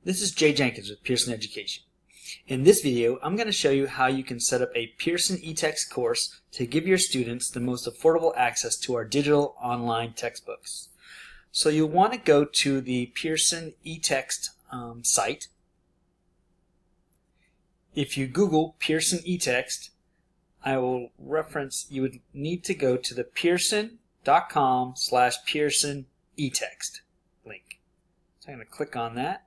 This is Jay Jenkins with Pearson Education. In this video, I'm going to show you how you can set up a Pearson Etext course to give your students the most affordable access to our digital online textbooks. So you'll want to go to the Pearson Etext site. If you Google Pearson Etext, I will reference, you would need to go to the pearson.com/Pearson Etext link. So I'm going to click on that.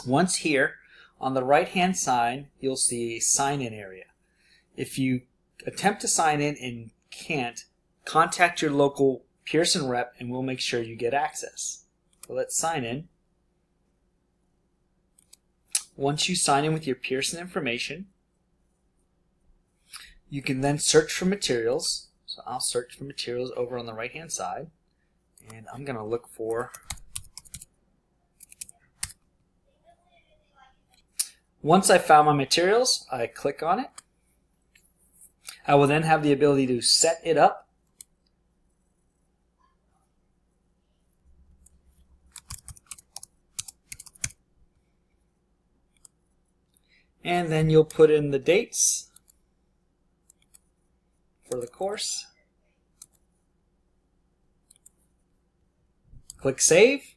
Once here, on the right-hand side, you'll see a sign-in area. If you attempt to sign in and can't, contact your local Pearson rep and we'll make sure you get access. So let's sign in. Once you sign in with your Pearson information, you can then search for materials. So I'll search for materials over on the right-hand side, and I'm going to look for... Once I found my materials, I click on it. I will then have the ability to set it up. And then you'll put in the dates for the course. Click Save.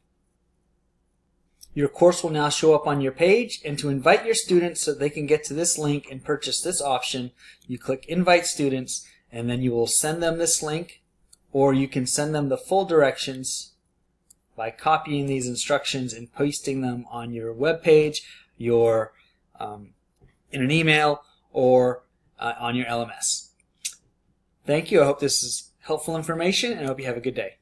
Your course will now show up on your page, and to invite your students so they can get to this link and purchase this option, you click Invite Students, and then you will send them this link, or you can send them the full directions by copying these instructions and pasting them on your web page, in an email, or on your LMS. Thank you. I hope this is helpful information, and I hope you have a good day.